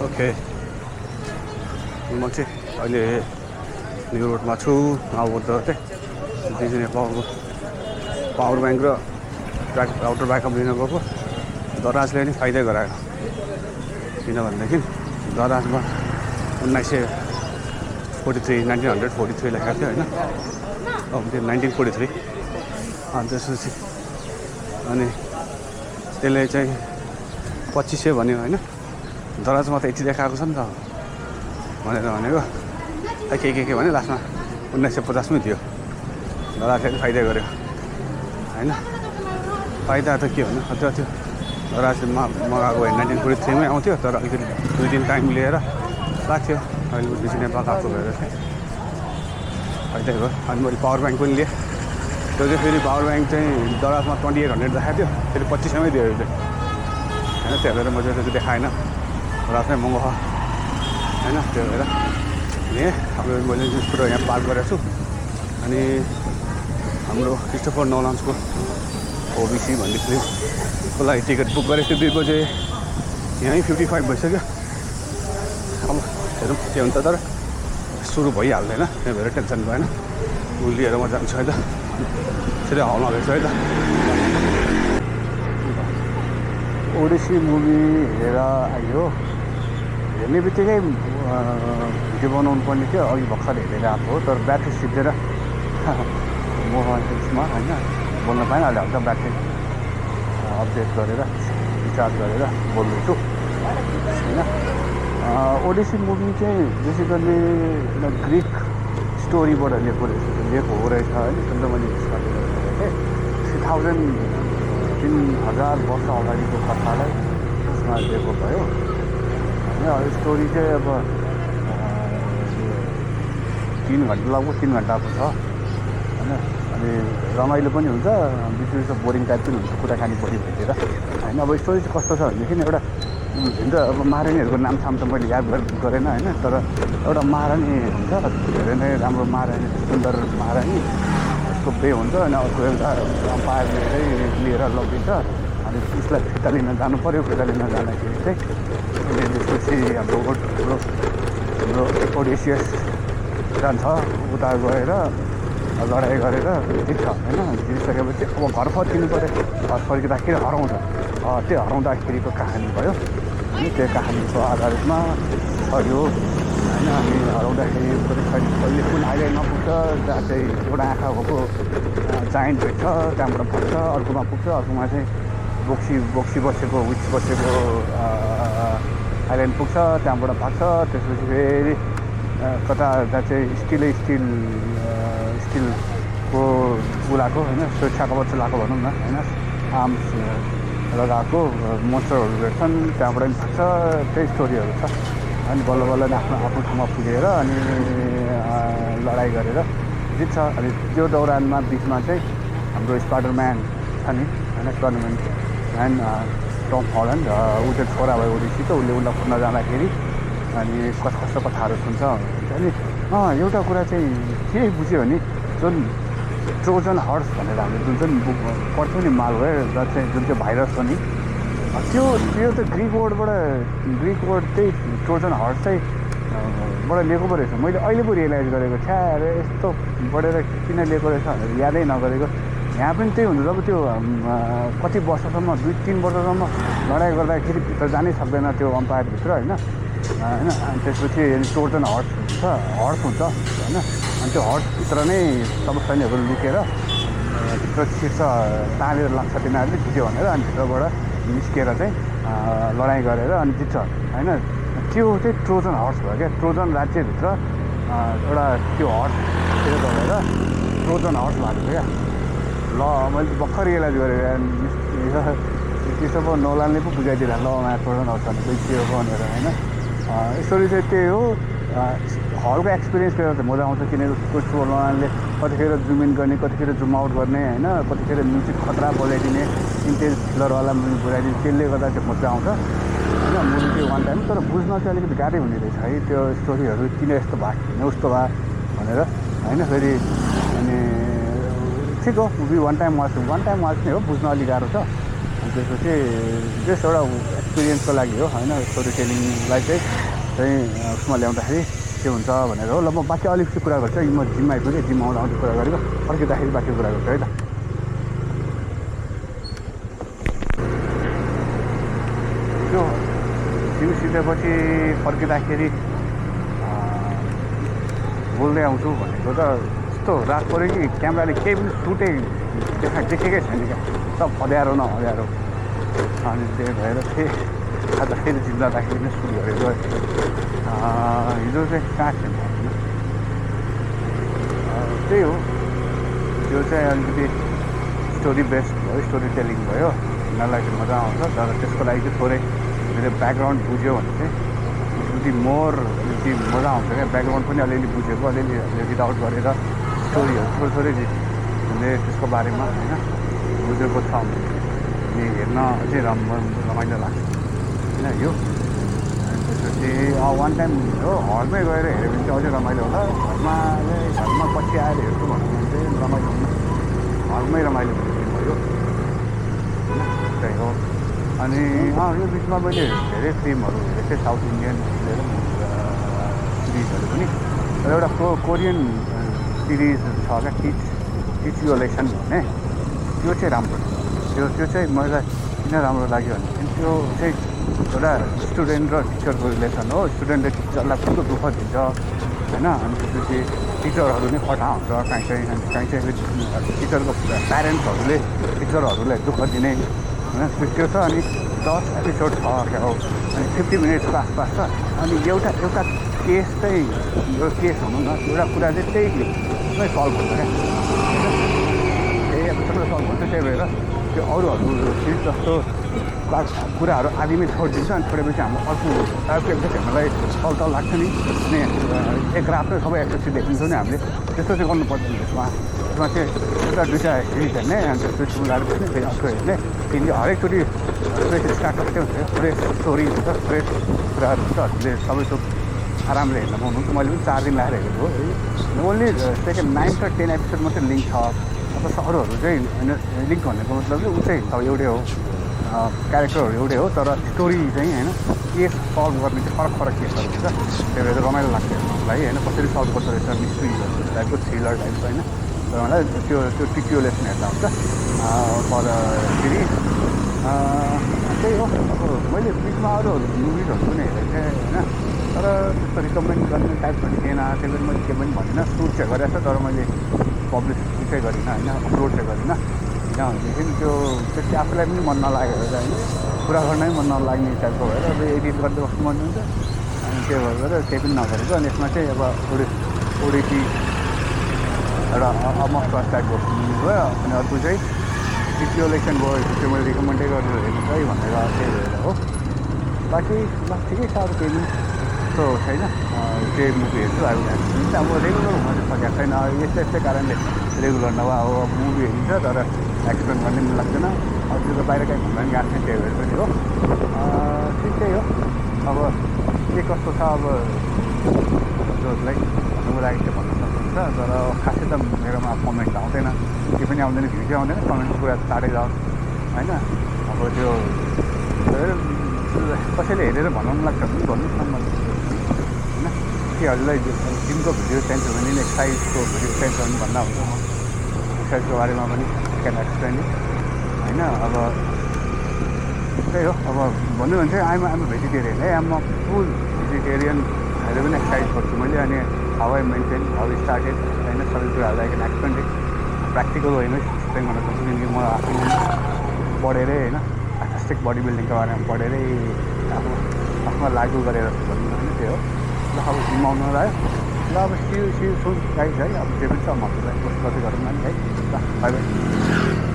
Okay म चाहिँ अहिले न्यु रोडमा छु अब चाहिँ दिने पावर ब्याङ्क र राउटर ब्याकअप लिन गएको दराजले नि फाइदै गरायो किनभनेदेखि दराजमा 1943 लेखेको थियो होइन अब त्यो 1943 अनि त्यसपछि अनि त्यसले चाहिँ 2500 भन्यो होइन दराजमा त यति देखाएको छ नि त भनेर भनेको के भने लास्टमा 1950 मै थियो दराजले पनि फाइदा गर्यो होइन फाइदा त के भन्नु त्यो दराजले मगाएको 1943 मै आउँथ्यो तर अलिकति 2 दिन टाइम लिएर लाग्थ्यो अहिले बेसी नेपाल आएको भएर चाहिँ फाइदै भयो अनि मैले पावर ब्याङ्क पनि लिएँ त्यो चाहिँ फेरि पावर ब्याङ्क चाहिँ दराजमा 2800 देखाएको थियो फेरि 2500 मै दियो त्यो होइन त्यो भएर मैले त्यो देखाएन दराजमै महँगो छ होइन त्यो भएर लिएँ अब मैले कुरो यहाँ पार्क गरेको छु अनि हाम्रो क्रिस्टोफर नोलान्सको ओबिसी भन्ने फिल्मको लागि टिकट बुक गरेको थियो 2 बजे यहीँ 55 भइसक्यो अब हेरौँ के हुन्छ तर सुरु भइहाल्दैन त्यही भएर टेन्सन भएन ऊ लिएर म जान्छु है त फेरि हलमा भेट्छु है त ओडिसी मुभी हेरेर आयो हेर्ने बित्तिकै भिडियो बनाउनु पर्ने थियो अघि भर्खर हेरेर आएको हो तर ब्याट्री सिद्धेर मोबाइलमा होइन बोल्न पाएन अहिले हल्का ब्याट्री अपडेट गरेर रिचार्ज गरेर बोल्दैछु होइन ओडिसी मुभी चाहिँ बेसिकली ग्रिक स्टोरीबाट लिएको हो रहेछ होइन जुन चाहिँ मैले स्टार्ट गरेको थिएँ 3000 वर्ष अगाडिको कथालाई यसमा लिएको भयो होइन स्टोरी चाहिँ अब 3 घन्टा लगभग 3 घन्टाको छ होइन अनि रमाइलो पनि हुन्छ बिचमा बोरिङ टाइप पनि हुन्छ कुराकानी बढी भेटेर होइन अब स्टोरी चाहिँ कस्तो छ भनेदेखि एउटा हुन्छ अब महारानीहरूको नामसाम त मैले याद गरेन होइन तर एउटा महारानी हुन्छ धेरै नै राम्रो महारानी सुन्दर महारानी उसको बे हुन्छ अनि अर्को एउटा अम्पायरले चाहिँ लिएर लगिन्छ अनि उसलाई फिर्ता लिन जानु पऱ्यो फिर्ता लिन जाँदाखेरि चाहिँ त्यसपछि हाम्रो ओडिसियस जान्छ उता गएर लडाइँ गरेर जित्छ होइन जितिसकेपछि अब घर फर्किनु पऱ्यो घर फर्किँदाखेरि हराउँछ त्यो हराउँदाखेरिको कहानी भयो अनि त्यो कहानीको आधारमा यो होइन हामी हराउँदाखेरि कहिले कुन आइल्यान्डमा पुग्छ जहाँ चाहिँ एउटा आँखा भएको जाइन्ट भेट्छ त्यहाँबाट फर्छ अर्कोमा पुग्छ अर्कोमा चाहिँ बोक्सी बसेको विच बसेको आइल्यान्ड पुग्छ त्यहाँबाट भाग्छ त्यसपछि फेरि कता जहाँ चाहिँ स्टिलको बुलाएको होइन सुरक्षा कवच लगाएको भनौँ न होइन आर्म्स लगाएको मोन्स्टरहरू भेट्छन् त्यहाँबाट पनि भाग्छ त्यही स्टोरीहरू छ अनि बल्ल बल्ल आफ्नो ठाउँमा पुगेर अनि लडाइँ गरेर जित्छ अनि त्यो दौरानमा बिचमा चाहिँ हाम्रो स्पाइडरम्यान छ नि होइन स्पाइडरम्यान टम हल्यान्ड ऊ चाहिँ छोरा भयो ओडिसी त उसले उसलाई खोज्न जाँदाखेरि अनि कस्तो कथाहरू सुन्छ अनि एउटा कुरा चाहिँ के बुझ्यो भने जुन ट्रोजन हर्स भनेर हामीले जुन चाहिँ बुक पढ्छौँ नि मार्भल र चाहिँ जुन चाहिँ भाइरस हो नि त्यो त ग्रिक वर्ड त्यही ट्रोजन हर्स चाहिँ बाट लिएको पो रहेछ मैले अहिले पो रियलाइज गरेको छ्या अरे यस्तो बढेर किन लिएको रहेछ भनेर यादै नगरेको यहाँ पनि त्यही हुन्छ जब त्यो कति वर्षसम्म 2-3 वर्षसम्म लडाइँ गर्दाखेरि भित्र जानै सक्दैन त्यो अम्पायरभित्र होइन होइन अनि त्यसपछि ट्रोजन हर्स हुन्छ होइन अनि त्यो हर्सभित्र नै सब सैन्यहरू लुकेर भित्र शीर्ष तानेर लाग्छ तिनीहरूले जित्यो भनेर अनि भित्रबाट निस्केर चाहिँ लडाइँ गरेर अनि जित्छ होइन त्यो चाहिँ ट्रोजन हर्स भयो क्या ट्रोजन राज्यभित्र एउटा त्यो हर्सतिर गएर ट्रोजन हर्स भएको क्या ल मैले भर्खर रियलाइज गरेँ क्रिस्टोफर नोलानले पो बुझाइदिएर ल ट्रोजन हर्स भनेको के हो भनेर होइन स्टोरी चाहिँ त्यही हो हलको एक्सपिरियन्स गरेर चाहिँ मजा आउँछ किनकि क्रिस्टोफर नोलानले कतिखेर जुम इन गर्ने कतिखेर जुम आउट गर्ने होइन कतिखेर म्युजिक खतरा बजाइदिने इन्टेन्स थ्रिलरवाला मुभी बुझाइदिने त्यसले गर्दा चाहिँ मजा आउँछ होइन मुभी त्यो वान टाइम तर बुझ्न चाहिँ अलिकति गाह्रै हुने रहेछ है त्यो स्टोरीहरू किन यस्तो भयो किन उस्तो भयो भनेर होइन फेरि अनि ठिक हो मुभी वान टाइम वाच नै हो बुझ्न अलिक गाह्रो छ अनि त्यसपछि जस्ट एउटा एक्सपिरियन्सको लागि हो होइन, स्टोरी टेलिङलाई चाहिँ उसमा ल्याउँदाखेरि के हुन्छ भनेर हो। ल म बाँकी अलिकति कुरा गर्छु, म जिममा आइपुगेँ, जिममा आउँदा कुरा गरेको, फर्किँदाखेरि बाँकी कुरा गर्छु है त। त्यो जिउ सिधेपछि फर्किँदाखेरि बोल्दै आउँछु भनेको त यस्तो रात पऱ्यो कि क्यामेराले केही पनि सुटै देखेकै छैन क्या, सब अँध्यारो न अँध्यारो। अनि त्यही भएर चाहिँ आज फेरि जिम जाँदाखेरि नै सुरु गरेको। हिजो चाहिँ कहाँ थिएन होइन, त्यही हो, त्यो चाहिँ अलिकति स्टोरी बेस्ड भयो, स्टोरी टेलिङ भयो, यिनीहरूलाई चाहिँ मजा आउँछ। तर त्यसको लागि चाहिँ थोरै मेरो ब्याकग्राउन्ड बुझ्यो भने चाहिँ अलिकति मजा आउँछ क्या। ब्याकग्राउन्ड पनि अलिअलि बुझेको, अलिअलि रिड आउट गरेर स्टोरीहरू थोरै हुने त्यसको बारेमा होइन बुझेको छ भने हेर्न अझै रमाइलो लाग्छ होइन यो। त्यसपछि वान टाइम हो हलमै गएर हेऱ्यो भने चाहिँ अझै रमाइलो होला। घरमा पछि आएर हेर्छु भन्नु भने चाहिँ रमाइलो हुन्न, हलमै रमाइलो हुने भयो होइन, त्यही हो। अनि यो बिचमा मैले धेरै फिल्महरू हेरेको थिएँ, साउथ इन्डियन लिएर सिरिजहरू पनि। र एउटा कोरियन सिरिज छ क्या, टिच यु अ लेसन भन्ने, त्यो चाहिँ राम्रो छ। त्यो चाहिँ मलाई किन राम्रो लाग्यो भने त्यो चाहिँ एउटा स्टुडेन्ट र टिचरको रिलेसन हो। स्टुडेन्टले टिचरलाई कस्तो दुःख दिन्छ होइन, अनि त्यसपछि टिचरहरू नै फटा हुन्छ काहीँ चाहिँ टिचरको प्यारेन्ट्सहरूले टिचरहरूलाई दुःख दिने होइन, त्यो छ। अनि 10 एपिसोड छ क्या हो, अनि 50 मिनट्सको आसपास छ। अनि एउटा केस चाहिँ यो केस भनौँ न, एउटा कुरा चाहिँ त्यही सल्भ हुन्छ क्या, त्यही एपिसोडमा सल्भ हुन्छ। त्यही भएर त्यो अरूहरू चिज जस्तो कुराहरू आदिमै छोडिदिन्छ, अनि छोडेपछि हाम्रो अर्को एपिसोड हामीलाई तल लाग्छ नि, अनि एक रातमै सबै एपिसोड देखिन्छौँ नि हामीले, त्यस्तो चाहिँ गर्नु पर्दैन। त्यसमा चाहिँ एउटा दुईवटा सिरिज हेर्ने, अनि त्यसपछि उनीहरू पनि फेरि अर्को हेर्ने, किनकि हरेकचोटि फ्रेस स्टार्टअप चाहिँ हुन्छ, फ्रेस स्टोरी हुन्छ, फ्रेस कुराहरू हुन्छ। हामीले सबै थोक आरामले हेर्न पाउनुहुन्छ। मैले पनि 4 दिन लगाएर हेरेको हो। ओन्ली सेकेन्ड 9 र 10 एपिसोड मात्रै लिङ्क छ, अब अरूहरू चाहिँ होइन। लिङ्क भनेको मतलब चाहिँ ऊ चाहिँ अब एउटै हो, क्यारेक्टरहरू एउटै हो, तर स्टोरी चाहिँ होइन, केस सल्भ गर्ने चाहिँ फरक केसहरू हुन्छ। त्यही भएर रमाइलो लाग्छ हेर्नुलाई होइन, कसरी सल्भ गर्दो रहेछ, मिस्ट्री टाइपको, थ्रिलर टाइपको होइन। र मलाई त्यो टिचियो लेसन हेर्दा हुन्छ। पर फेरि त्यही हो। अब मैले बिचमा अरू मुभिजहरू पनि हेरेको थिएँ होइन, तर त्यस्तो रिकमेन्ड गर्ने टाइपको थिएन। त्यही भएर मैले के पनि भनिनँ, सुट चाहिँ गरेको छ, तर मैले पब्लिस चाहिँ गरिनँ होइन, अपलोड चाहिँ गरिनँ किनभनेदेखि त्यो त्यति आफूलाई पनि मन नलागेर चाहिँ होइन, कुरा गर्नै मन नलाग्ने टाइपको भएर अब एडिट गर्दै बस्नु मन हुन्छ। अनि त्यो भएर केही पनि नगरेको। अनि यसमा चाहिँ अब ओडिटी एउटा अमस्ट टाइपको भयो। अनि अर्को चाहिँ टिचियो लेसन भयो, त्यो मैले रिकमेन्डै गरेर हेर्नु है भनेर त्यही भएर हो। बाँकी ल ठिकै छ, अब केही पनि त्यस्तो छैन। त्यही मुभी हेर्छु, अब रेगुलर हुन चाहिँ सकेको छैन, यस्तै कारणले रेगुलर नभए अब मुभी हेरिन्छ तर एक्सप्लेन गर्ने पनि लाग्दैन। अब त्यो त बाहिर कहीँ घुम्न पनि गएको थिएँ, त्यही भएर पनि हो। ठिकै हो। अब के कस्तो छ अब जसलाई भन्नुको लागि चाहिँ भन्न सक्नुहुन्छ, तर खासै त मेरोमा कमेन्ट आउँदैन, के पनि आउँदैन, भिडियो आउँदैन, कमेन्टको कुरा चाँडै जाओस् होइन। अब त्यो कसैले हेरेर भनाउनु लाग्छ भने भन्नुहोस् न मलाई होइन, कि हजुरलाई जिमको भिडियो चाहिन्छ भने एक्सर्साइजको भिडियो चाहिन्छ भने भन्दा हुन्छ। म एक्सर्साइजको बारेमा पनि क्यान एक्सप्लेन होइन। अब त्यही हो। अब भन्नु भने चाहिँ आइम भेजिटेरियन है, आम फुल भेजिटेरियन भएर पनि एक्सर्साइज गर्छु मैले। अनि how I maintain, how started होइन, सबै कुराहरू आई क्यान एक्सप्लेन प्र्याक्टिकल वेमै एक्सप्लेन गर्न सक्छु। किनकि म आफै पढेरै होइन, आर्टिस्टिक बडी बिल्डिङको बारेमा पढेरै आफ्नो लागु गरेर भन्नु होइन, त्यही हो। ल अब जिम आउनु लाग्यो, ल अब सिउ गाइज है, अब जे पनि छ म हजुरलाई पोस्ट गर्दै गरौँ न है। ल बाई बाई।